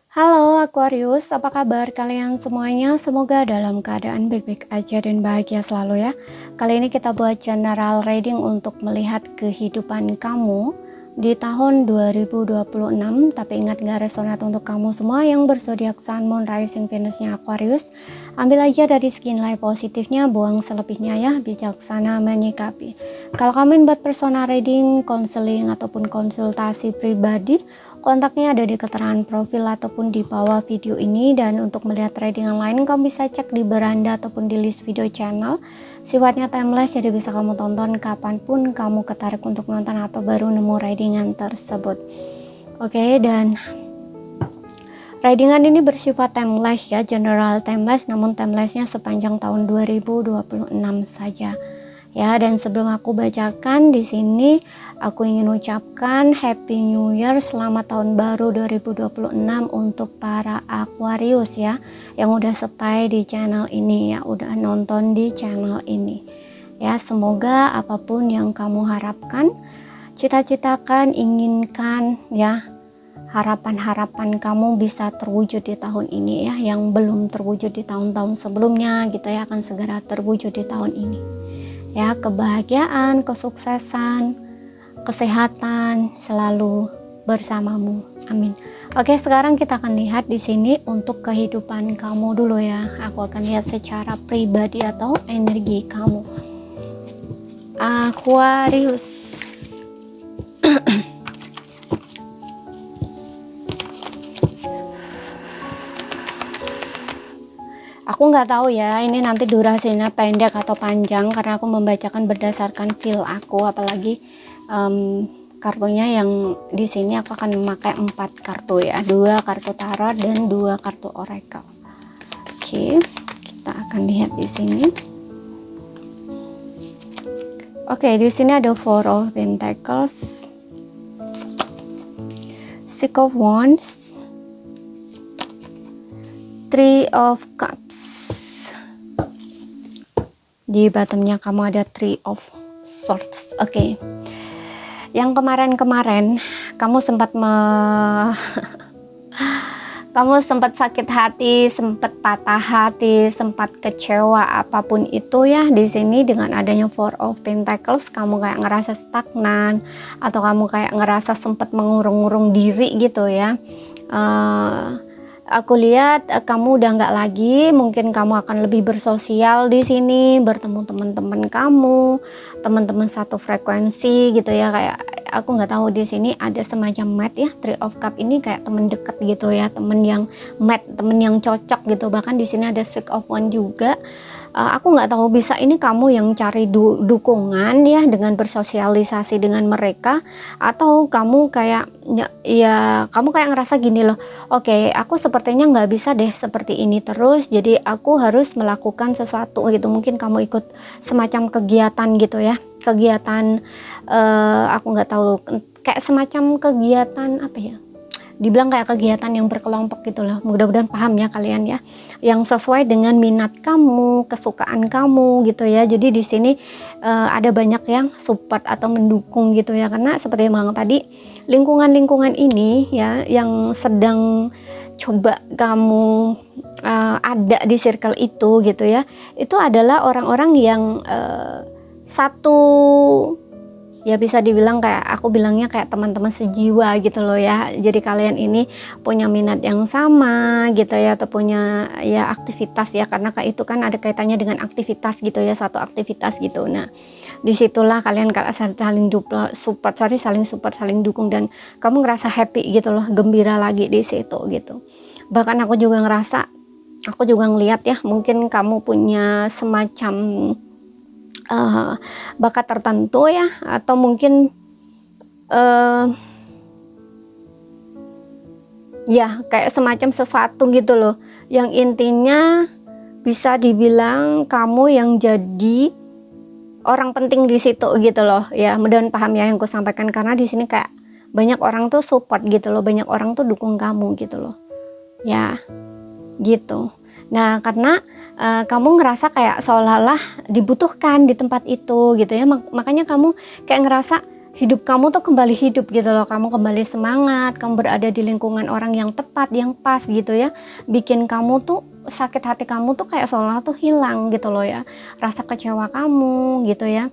Halo Aquarius, apa kabar kalian semuanya? Semoga dalam keadaan baik-baik aja dan bahagia selalu ya. Kali ini kita buat general reading untuk melihat kehidupan kamu di tahun 2026. Tapi ingat gak resonat untuk kamu semua yang berzodiak Sun, Moon, Rising, Venusnya Aquarius. Ambil aja dari skin light positifnya, buang selebihnya ya, bijaksana menyikapi. Kalau kamu buat personal reading, konseling ataupun konsultasi pribadi, kontaknya ada di keterangan profil ataupun di bawah video ini. Dan untuk melihat readingan lain kamu bisa cek di beranda ataupun di list video channel. Sifatnya timeless, jadi bisa kamu tonton kapanpun kamu ketarik untuk nonton atau baru nemu readingan tersebut. Oke, dan readingan ini bersifat timeless ya, general timeless, namun timelessnya sepanjang tahun 2026 saja. Ya, dan sebelum aku bacakan di sini, aku ingin ucapkan Happy New Year, selamat tahun baru 2026 untuk para Aquarius ya, yang udah stay di channel ini ya, udah nonton di channel ini. Ya, semoga apapun yang kamu harapkan, cita-citakan, inginkan ya, harapan-harapan kamu bisa terwujud di tahun ini ya, yang belum terwujud di tahun-tahun sebelumnya gitu ya, akan segera terwujud di tahun ini. Ya, kebahagiaan, kesuksesan, kesehatan selalu bersamamu. Amin. Oke, sekarang kita akan lihat di sini untuk kehidupan kamu dulu ya. Aku akan lihat secara pribadi atau energi kamu. Aquarius. Aku nggak tahu ya ini nanti durasinya pendek atau panjang, karena aku membacakan berdasarkan feel aku, apalagi kartunya yang di sini aku akan memakai 4 kartu ya, 2 kartu tarot dan 2 kartu oracle. Oke, kita akan lihat di sini. Oke, di sini ada Four of Pentacles, Six of Wands, Three of Cups. Di bottomnya kamu ada Three of Swords. Oke. Yang kemarin-kemarin kamu sempat kamu sempat sakit hati, sempat patah hati, sempat kecewa, apapun itu ya. Di sini dengan adanya Four of Pentacles, kamu kayak ngerasa stagnan atau kamu kayak ngerasa sempat mengurung-urung diri gitu ya. Aku lihat kamu udah nggak lagi, mungkin kamu akan lebih bersosial di sini, bertemu teman-teman kamu, teman-teman satu frekuensi gitu ya. Kayak aku nggak tahu, di sini ada semacam mate ya, Three of Cup ini kayak teman dekat gitu ya, teman yang mate, teman yang cocok gitu. Bahkan di sini ada Six of Wands juga. Aku nggak tahu, bisa ini kamu yang cari dukungan ya dengan bersosialisasi dengan mereka, atau kamu kayak ya kamu kayak ngerasa gini loh, oke, aku sepertinya nggak bisa deh seperti ini terus, jadi aku harus melakukan sesuatu gitu. Mungkin kamu ikut semacam kegiatan gitu ya, kegiatan aku nggak tahu, kayak semacam kegiatan apa ya, dibilang kayak kegiatan yang berkelompok gitu loh. Mudah-mudahan paham ya kalian ya, yang sesuai dengan minat kamu, kesukaan kamu gitu ya. Jadi di sini ada banyak yang support atau mendukung gitu ya, karena seperti yang bilang tadi, lingkungan-lingkungan ini ya yang sedang coba kamu ada di circle itu gitu ya, itu adalah orang-orang yang satu, ya bisa dibilang kayak aku bilangnya kayak teman-teman sejiwa gitu loh ya. Jadi kalian ini punya minat yang sama gitu ya, atau punya ya aktivitas ya, karena kayak itu kan ada kaitannya dengan aktivitas gitu ya, satu aktivitas gitu. Nah, disitulah kalian saling support, saling support, saling dukung, dan kamu ngerasa happy gitu loh, gembira lagi di situ gitu. Bahkan aku juga ngerasa, aku juga ngelihat ya, mungkin kamu punya semacam bakat tertentu ya, atau mungkin ya kayak semacam sesuatu gitu loh, yang intinya bisa dibilang kamu yang jadi orang penting di situ gitu loh ya. Mudah-mudahan paham ya yang aku sampaikan, karena di sini kayak banyak orang tuh support gitu loh, banyak orang tuh dukung kamu gitu loh ya, gitu. Nah, karena kamu ngerasa kayak seolah-olah dibutuhkan di tempat itu gitu ya, makanya kamu kayak ngerasa hidup kamu tuh kembali hidup gitu loh, kamu kembali semangat, kamu berada di lingkungan orang yang tepat, yang pas gitu ya, bikin kamu tuh sakit hati kamu tuh kayak seolah tuh hilang gitu loh ya, rasa kecewa kamu gitu ya,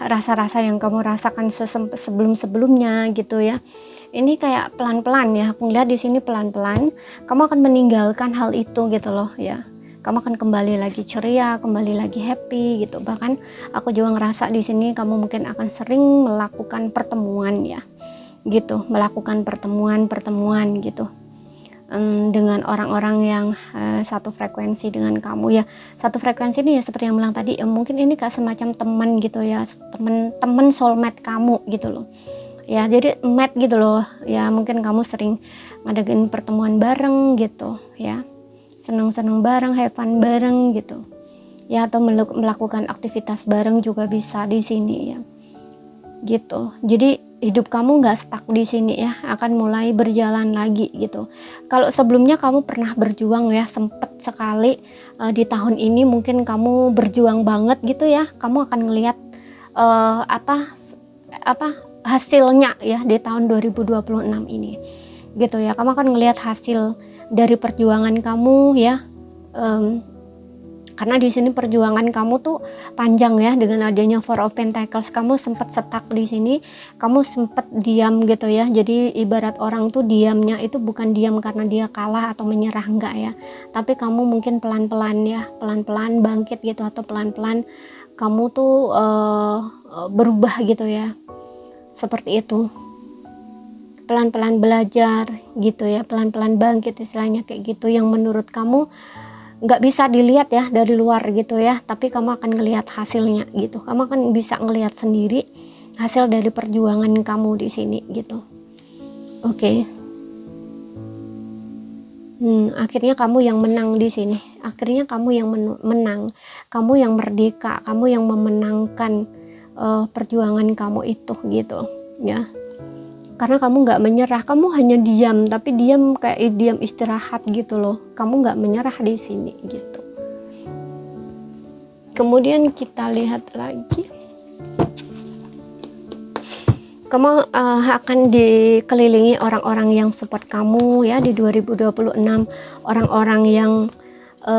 rasa-rasa yang kamu rasakan sebelum-sebelumnya gitu ya, ini kayak pelan-pelan ya, aku lihat di sini pelan-pelan kamu akan meninggalkan hal itu gitu loh ya. Kamu akan kembali lagi ceria, kembali lagi happy gitu. Bahkan aku juga ngerasa di sini kamu mungkin akan sering melakukan pertemuan ya, gitu, melakukan pertemuan gitu dengan orang-orang yang satu frekuensi dengan kamu ya. Satu frekuensi ini ya seperti yang bilang tadi, mungkin ini kayak semacam teman gitu ya, teman soulmate kamu gitu loh. Ya, jadi mate gitu loh. Ya, mungkin kamu sering ngadain pertemuan bareng gitu ya. Seneng-seneng bareng, have fun bareng gitu ya, atau melakukan aktivitas bareng juga bisa di sini ya, gitu. Jadi hidup kamu nggak stuck di sini ya, akan mulai berjalan lagi gitu. Kalau sebelumnya kamu pernah berjuang ya, sempet sekali di tahun ini mungkin kamu berjuang banget gitu ya, kamu akan ngelihat apa hasilnya ya di tahun 2026 ini gitu ya. Kamu akan ngelihat hasil dari perjuangan kamu ya, karena di sini perjuangan kamu tuh panjang ya. Dengan adanya Four of Pentacles, kamu sempat stuck di sini, kamu sempat diam gitu ya. Jadi ibarat orang tuh diamnya itu bukan diam karena dia kalah atau menyerah, enggak ya, tapi kamu mungkin pelan-pelan ya, pelan-pelan bangkit gitu, atau pelan-pelan kamu tuh berubah gitu ya, seperti itu. Pelan-pelan belajar gitu ya, pelan-pelan bangkit istilahnya kayak gitu, yang menurut kamu nggak bisa dilihat ya dari luar gitu ya, tapi kamu akan ngelihat hasilnya gitu. Kamu akan bisa ngelihat sendiri hasil dari perjuangan kamu di sini gitu. Oke. Akhirnya kamu yang menang di sini. Akhirnya kamu yang menang. Kamu yang merdeka, kamu yang memenangkan perjuangan kamu itu gitu ya. Karena kamu nggak menyerah, kamu hanya diam, tapi diam kayak diam istirahat gitu loh. Kamu nggak menyerah di sini gitu. Kemudian kita lihat lagi, kamu akan dikelilingi orang-orang yang support kamu ya di 2026, orang-orang yang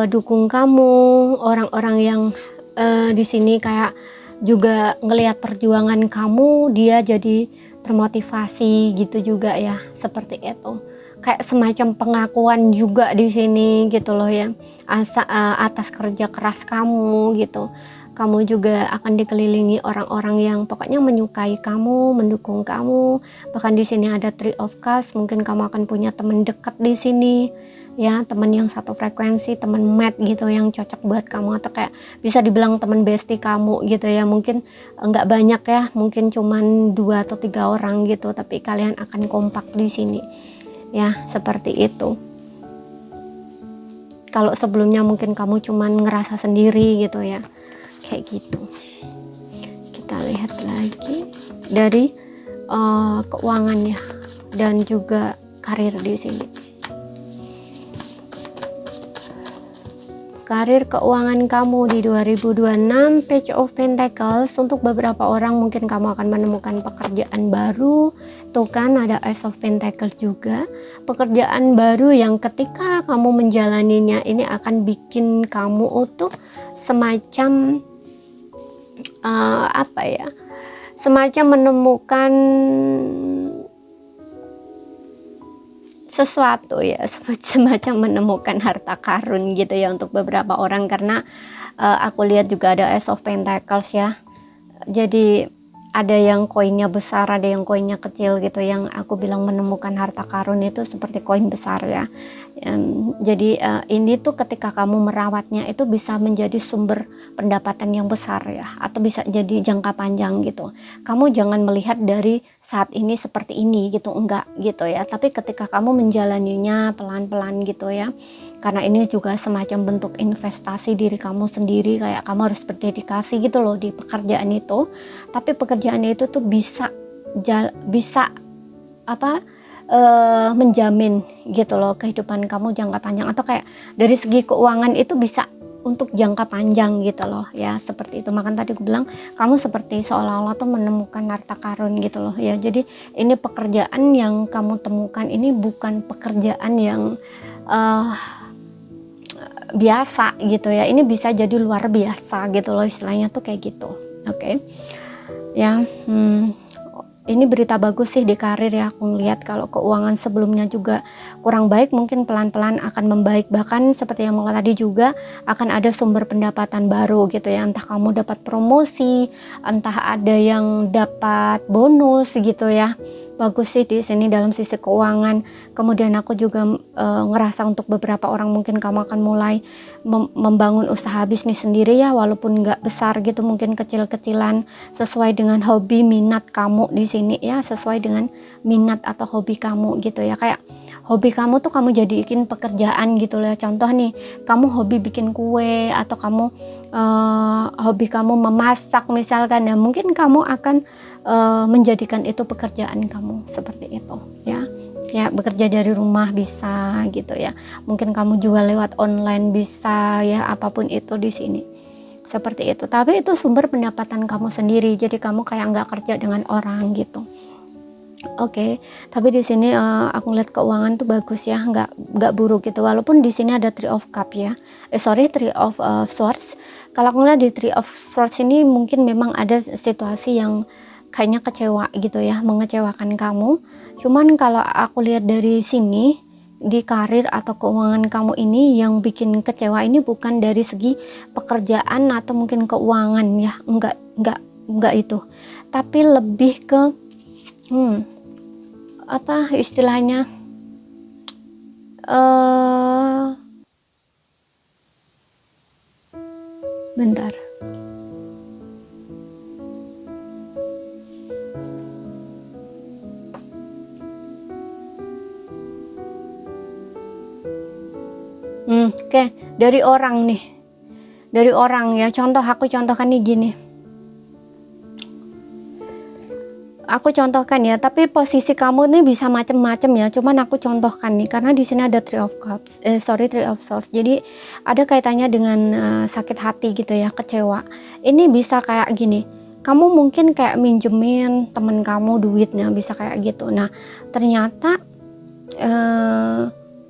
dukung kamu, orang-orang yang di sini kayak juga ngelihat perjuangan kamu, dia jadi termotivasi gitu juga ya, seperti itu. Kayak semacam pengakuan juga di sini gitu loh ya, atas kerja keras kamu gitu. Kamu juga akan dikelilingi orang-orang yang pokoknya menyukai kamu, mendukung kamu. Bahkan di sini ada Three of Cups, mungkin kamu akan punya teman dekat di sini ya, teman yang satu frekuensi, teman mate gitu yang cocok buat kamu, atau kayak bisa dibilang teman bestie kamu gitu ya. Mungkin nggak banyak ya, mungkin cuman 2 atau 3 orang gitu, tapi kalian akan kompak di sini ya, seperti itu. Kalau sebelumnya mungkin kamu cuman ngerasa sendiri gitu ya, kayak gitu. Kita lihat lagi dari keuangan ya, dan juga karir di sini. Karir keuangan kamu di 2026, Page of Pentacles. Untuk beberapa orang mungkin kamu akan menemukan pekerjaan baru. Tuh kan ada Ace of Pentacles juga. Pekerjaan baru yang ketika kamu menjalaninya ini akan bikin kamu tuh semacam semacam menemukan sesuatu ya, semacam menemukan harta karun gitu ya untuk beberapa orang. Karena aku lihat juga ada Ace of Pentacles ya, jadi ada yang koinnya besar, ada yang koinnya kecil gitu. Yang aku bilang menemukan harta karun itu seperti koin besar ya. Jadi ini tuh ketika kamu merawatnya itu bisa menjadi sumber pendapatan yang besar ya, atau bisa jadi jangka panjang gitu. Kamu jangan melihat dari saat ini seperti ini gitu, enggak gitu ya, tapi ketika kamu menjalaninya pelan-pelan gitu ya, karena ini juga semacam bentuk investasi diri kamu sendiri, kayak kamu harus berdedikasi gitu loh di pekerjaan itu. Tapi pekerjaan itu tuh bisa menjamin gitu loh kehidupan kamu jangka panjang, atau kayak dari segi keuangan itu bisa untuk jangka panjang gitu loh ya, seperti itu. Makanya tadi aku bilang kamu seperti seolah-olah tuh menemukan harta karun gitu loh ya. Jadi ini pekerjaan yang kamu temukan ini bukan pekerjaan yang biasa gitu ya, ini bisa jadi luar biasa gitu loh, istilahnya tuh kayak gitu. Oke. Ya, ini berita bagus sih di karir ya. Aku ngeliat kalau keuangan sebelumnya juga kurang baik, mungkin pelan-pelan akan membaik. Bahkan seperti yang tadi juga akan ada sumber pendapatan baru gitu ya. Entah kamu dapat promosi, entah ada yang dapat bonus gitu ya. Bagus sih di sini dalam sisi keuangan. Kemudian aku juga ngerasa untuk beberapa orang mungkin kamu akan mulai membangun usaha bisnis sendiri ya, walaupun nggak besar gitu, mungkin kecil-kecilan sesuai dengan hobi minat kamu di sini ya, sesuai dengan minat atau hobi kamu gitu ya. Kayak hobi kamu tuh kamu jadiin pekerjaan gitu loh ya. Contoh nih, kamu hobi bikin kue atau kamu hobi kamu memasak misalkan ya, mungkin kamu akan menjadikan itu pekerjaan kamu seperti itu ya. Ya, bekerja dari rumah bisa gitu ya. Mungkin kamu juga lewat online bisa ya, apapun itu di sini. Seperti itu. Tapi itu sumber pendapatan kamu sendiri. Jadi kamu kayak nggak kerja dengan orang gitu. Oke. Tapi di sini aku lihat keuangan tuh bagus ya, nggak buruk gitu. Walaupun di sini ada Three of Cup ya. Three of Swords. Kalau aku lihat di Three of Swords ini mungkin memang ada situasi yang kayaknya kecewa gitu ya, mengecewakan kamu. Cuman kalau aku lihat dari sini di karir atau keuangan kamu ini, yang bikin kecewa ini bukan dari segi pekerjaan atau mungkin keuangan ya, enggak itu, tapi lebih ke apa istilahnya, bentar. Oke, dari orang nih. Dari orang ya, aku contohkan nih gini. Aku contohkan ya, tapi posisi kamu nih bisa macem-macem ya. Cuman aku contohkan nih, karena di sini ada Three of Cups, Three of Swords. Jadi ada kaitannya dengan sakit hati gitu ya, kecewa. Ini bisa kayak gini. Kamu mungkin kayak minjemin temen kamu duitnya, bisa kayak gitu. Nah, ternyata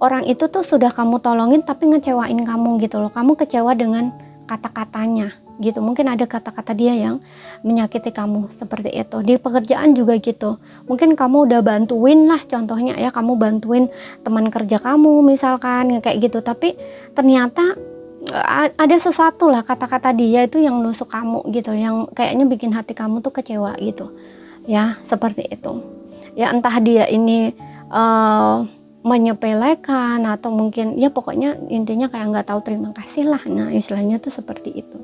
orang itu tuh sudah kamu tolongin tapi ngecewain kamu gitu loh. Kamu kecewa dengan kata-katanya gitu. Mungkin ada kata-kata dia yang menyakiti kamu seperti itu. Di pekerjaan juga gitu. Mungkin kamu udah bantuin lah, contohnya ya, kamu bantuin teman kerja kamu misalkan kayak gitu. Tapi ternyata ada sesuatu lah, kata-kata dia itu yang nusuk kamu gitu, yang kayaknya bikin hati kamu tuh kecewa gitu. Ya, seperti itu. Ya entah dia ini menyepelekan atau mungkin ya pokoknya intinya kayak nggak tahu terima kasih lah. Nah, istilahnya tuh seperti itu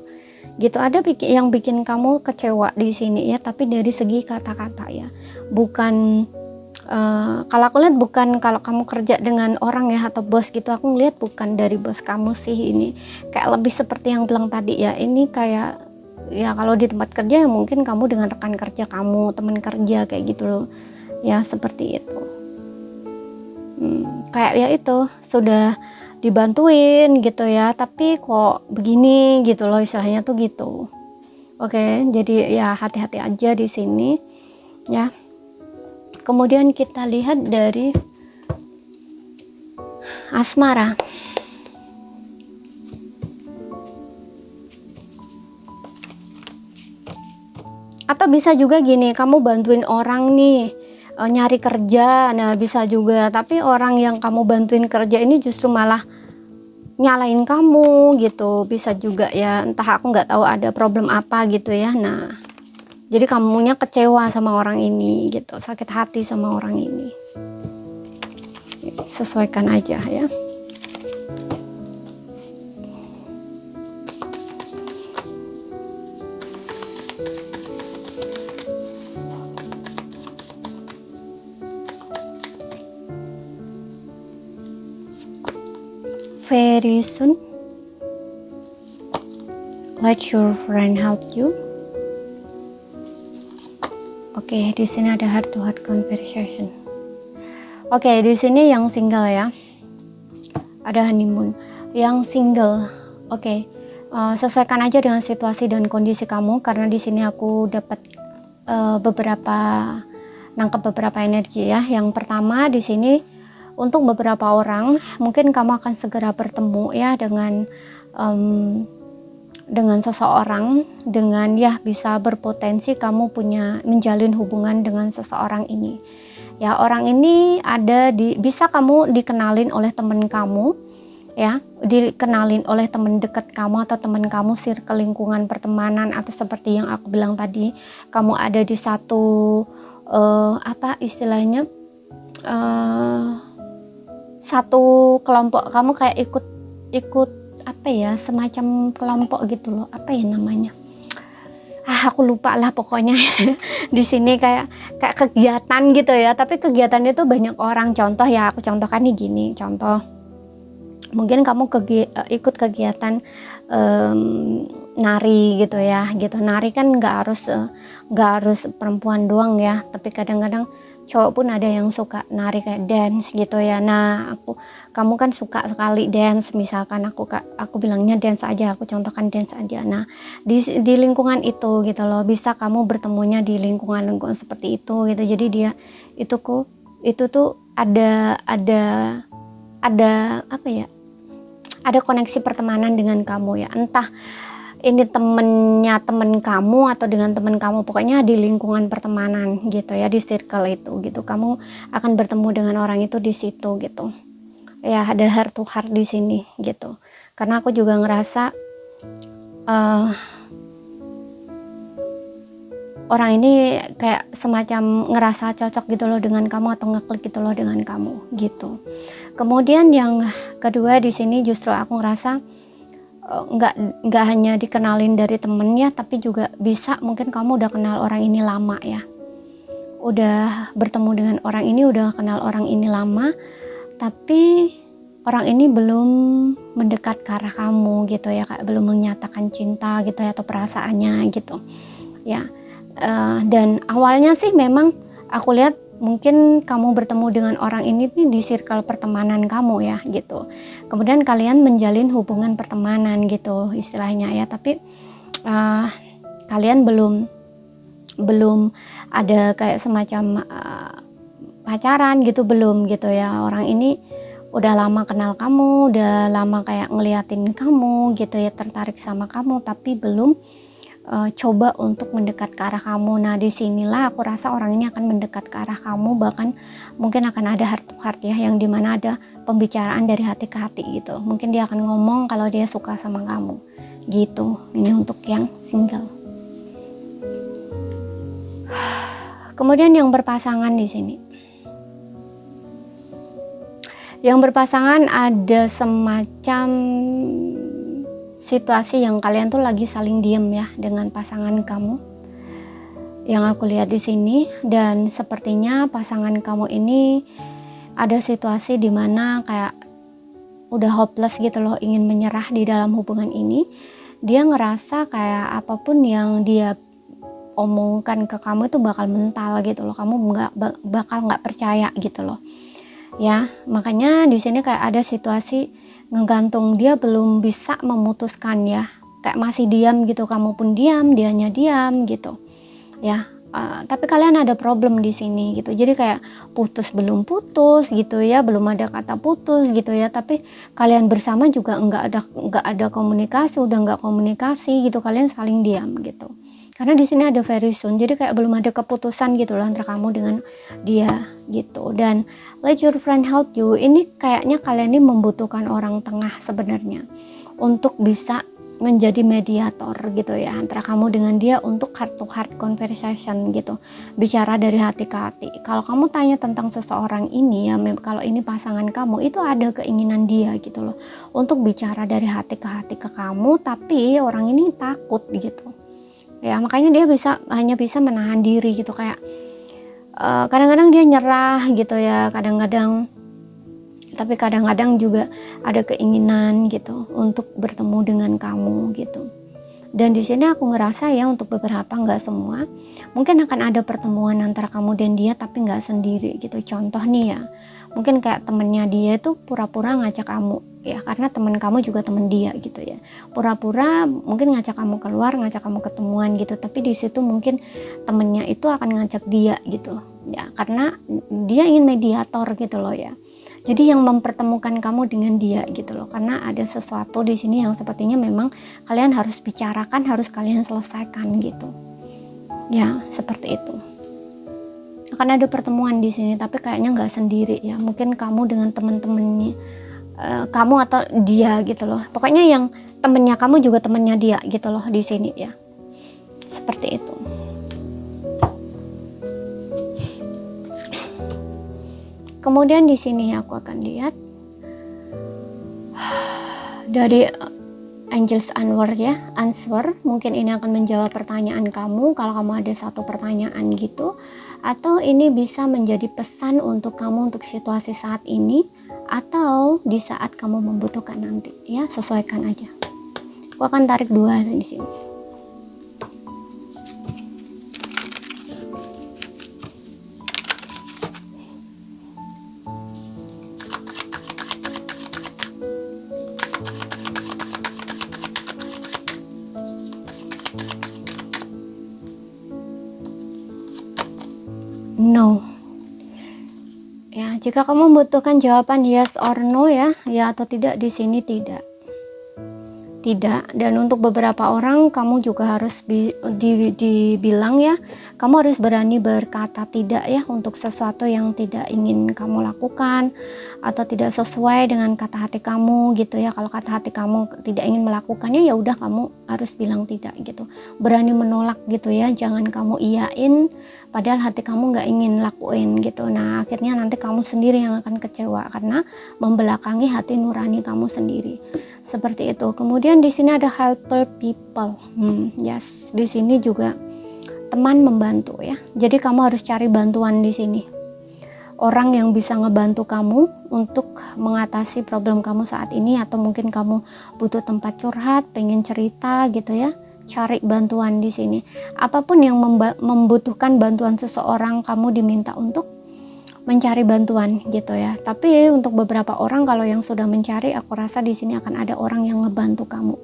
gitu. Ada yang bikin kamu kecewa di sini ya, tapi dari segi kata-kata ya, bukan kalau aku lihat bukan kalau kamu kerja dengan orang ya atau bos gitu. Aku ngeliat bukan dari bos kamu sih, ini kayak lebih seperti yang bilang tadi ya, ini kayak ya kalau di tempat kerja ya mungkin kamu dengan rekan kerja kamu, teman kerja kayak gitu loh ya, seperti itu. Kayak ya itu sudah dibantuin gitu ya, tapi kok begini gitu loh, istilahnya tuh gitu. Oke, jadi ya hati-hati aja di sini ya. Kemudian kita lihat dari asmara. Atau bisa juga gini, kamu bantuin orang nih nyari kerja, nah bisa juga, tapi orang yang kamu bantuin kerja ini justru malah nyalain kamu gitu, bisa juga ya, entah aku nggak tahu ada problem apa gitu ya. Nah, jadi kamunya kecewa sama orang ini gitu, sakit hati sama orang ini. Sesuaikan aja ya. Very soon, let your friend help you. Oke, di sini ada heart to heart conversation. Oke, di sini yang single ya, ada honeymoon. Yang single, oke, sesuaikan aja dengan situasi dan kondisi kamu, karena di sini aku dapat nangkep beberapa energi ya. Yang pertama di sini untuk beberapa orang mungkin kamu akan segera bertemu ya dengan seseorang, dengan ya bisa berpotensi kamu menjalin hubungan dengan seseorang ini. Ya, orang ini bisa kamu dikenalin oleh teman kamu ya, dikenalin oleh teman dekat kamu atau teman kamu, circle lingkungan pertemanan, atau seperti yang aku bilang tadi, kamu ada di satu satu kelompok, kamu kayak ikut semacam kelompok gitu loh, namanya, aku lupa lah pokoknya. Di sini kayak kegiatan gitu ya, tapi kegiatannya itu banyak orang. Contoh ya, aku contohkan nih gini, contoh mungkin kamu ikut kegiatan nari gitu ya, gitu. Nari kan nggak harus perempuan doang ya, tapi kadang-kadang cowok pun ada yang suka nari kayak dance gitu ya. Nah, kamu kan suka sekali dance, misalkan aku bilangnya dance aja, aku contohkan dance aja. Nah, di lingkungan itu gitu loh, bisa kamu bertemunya di lingkungan seperti itu gitu. Jadi dia itu tuh ada koneksi pertemanan dengan kamu ya, entah ini temennya temen kamu atau dengan temen kamu, pokoknya di lingkungan pertemanan gitu ya, di circle itu gitu, kamu akan bertemu dengan orang itu di situ gitu ya. Ada heart to heart di sini gitu, karena aku juga ngerasa orang ini kayak semacam ngerasa cocok gitu loh dengan kamu, atau ngeklik gitu loh dengan kamu gitu. Kemudian yang kedua di sini justru aku ngerasa nggak hanya dikenalin dari temennya, tapi juga bisa mungkin kamu udah kenal orang ini lama ya, udah bertemu dengan orang ini, udah kenal orang ini lama, tapi orang ini belum mendekat ke arah kamu gitu ya, kayak belum menyatakan cinta gitu ya, atau perasaannya gitu ya. Dan awalnya sih memang aku lihat mungkin kamu bertemu dengan orang ini nih di circle pertemanan kamu ya gitu. Kemudian kalian menjalin hubungan pertemanan gitu istilahnya ya, tapi kalian belum ada kayak semacam pacaran gitu, belum gitu ya. Orang ini udah lama kenal kamu, udah lama kayak ngeliatin kamu gitu ya, tertarik sama kamu, tapi belum coba untuk mendekat ke arah kamu. Nah, disinilah aku rasa orang ini akan mendekat ke arah kamu, bahkan mungkin akan ada heart to heart ya, yang dimana ada pembicaraan dari hati ke hati gitu. Mungkin dia akan ngomong kalau dia suka sama kamu gitu. Ini untuk yang single. Kemudian yang berpasangan di sini. Yang berpasangan ada semacam situasi yang kalian tuh lagi saling diem ya dengan pasangan kamu, yang aku lihat di sini. Dan sepertinya pasangan kamu ini ada situasi dimana kayak udah hopeless gitu loh, ingin menyerah di dalam hubungan ini. Dia ngerasa kayak apapun yang dia omongkan ke kamu itu bakal mental gitu loh, kamu bakal nggak percaya gitu loh ya. Makanya di sini kayak ada situasi ngegantung, dia belum bisa memutuskan ya, kayak masih diam gitu, kamu pun diam, dianya diam gitu ya. Tapi kalian ada problem di sini gitu, jadi kayak putus belum putus gitu ya, belum ada kata putus gitu ya, tapi kalian bersama juga nggak ada komunikasi, udah nggak komunikasi gitu, kalian saling diam gitu. Karena di sini ada very soon, jadi kayak belum ada keputusan gitu loh antara kamu dengan dia gitu. Dan let your friend help you, ini kayaknya kalian ini membutuhkan orang tengah sebenarnya untuk bisa menjadi mediator gitu ya antara kamu dengan dia, untuk heart to heart conversation gitu, bicara dari hati ke hati. Kalau kamu tanya tentang seseorang ini ya, kalau ini pasangan kamu, itu ada keinginan dia gitu loh untuk bicara dari hati ke kamu, tapi orang ini takut gitu ya. Makanya dia hanya bisa menahan diri gitu, kayak kadang-kadang dia nyerah gitu ya, tapi kadang-kadang juga ada keinginan gitu untuk bertemu dengan kamu gitu. Dan di sini aku ngerasa ya, untuk beberapa, nggak semua, mungkin akan ada pertemuan antara kamu dan dia, tapi nggak sendiri gitu. Contoh nih ya, Mungkin kayak temennya dia itu pura-pura ngajak kamu ya, karena temen kamu juga temen dia gitu ya, pura-pura mungkin ngajak kamu keluar, ngajak kamu ketemuan gitu, tapi di situ mungkin temennya itu akan ngajak dia gitu ya, karena dia ingin mediator gitu loh ya. Jadi yang mempertemukan kamu dengan dia gitu loh, karena ada sesuatu di sini yang sepertinya memang kalian harus bicarakan, harus kalian selesaikan gitu. Ya, seperti itu. Akan ada pertemuan di sini, tapi kayaknya nggak sendiri ya. Mungkin kamu dengan teman-temannya, kamu atau dia gitu loh. Pokoknya yang temennya kamu juga temennya dia gitu loh di sini ya. Seperti itu. Kemudian di sini aku akan lihat dari Angels Answer, mungkin ini akan menjawab pertanyaan kamu kalau kamu ada satu pertanyaan gitu, atau ini bisa menjadi pesan untuk kamu untuk situasi saat ini atau di saat kamu membutuhkan nanti ya, sesuaikan aja. Aku akan tarik 2 di sini. No. Ya, jika kamu membutuhkan jawaban yes or no ya atau tidak, di sini tidak. Dan untuk beberapa orang kamu juga harus dibilang ya, kamu harus berani berkata tidak ya untuk sesuatu yang tidak ingin kamu lakukan atau tidak sesuai dengan kata hati kamu gitu ya. Kalau kata hati kamu tidak ingin melakukannya, ya udah kamu harus bilang tidak gitu. Berani menolak gitu ya, jangan kamu iyain padahal hati kamu nggak ingin lakuin gitu. Nah, akhirnya nanti kamu sendiri yang akan kecewa karena membelakangi hati nurani kamu sendiri. Seperti itu. Kemudian di sini ada helper people. Yes, di sini juga teman membantu ya. Jadi kamu harus cari bantuan di sini. Orang yang bisa ngebantu kamu untuk mengatasi problem kamu saat ini, atau mungkin kamu butuh tempat curhat, pengen cerita gitu ya. Cari bantuan di sini. Apapun yang membutuhkan bantuan seseorang, kamu diminta untuk mencari bantuan gitu ya. Tapi untuk beberapa orang kalau yang sudah mencari, aku rasa di sini akan ada orang yang ngebantu kamu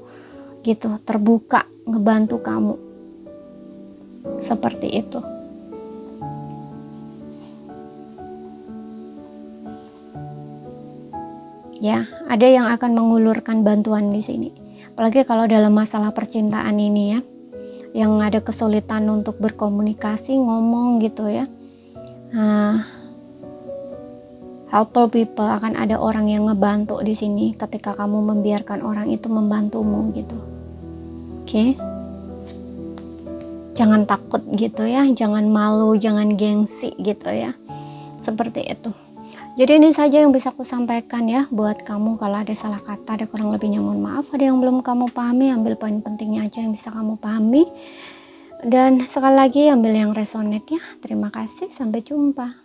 gitu, terbuka ngebantu kamu. Seperti itu. Ya, ada yang akan mengulurkan bantuan di sini. Apalagi kalau dalam masalah percintaan ini ya, yang ada kesulitan untuk berkomunikasi, ngomong gitu ya. Nah, helper people, akan ada orang yang ngebantu di sini ketika kamu membiarkan orang itu membantumu gitu. Oke. Jangan takut gitu ya, jangan malu, jangan gengsi gitu ya. Seperti itu. Jadi ini saja yang bisa aku sampaikan ya buat kamu. Kalau ada salah kata, ada kurang lebihnya mohon maaf. Ada yang belum kamu pahami, ambil poin pentingnya aja yang bisa kamu pahami. Dan sekali lagi ambil yang resonate ya. Terima kasih, sampai jumpa.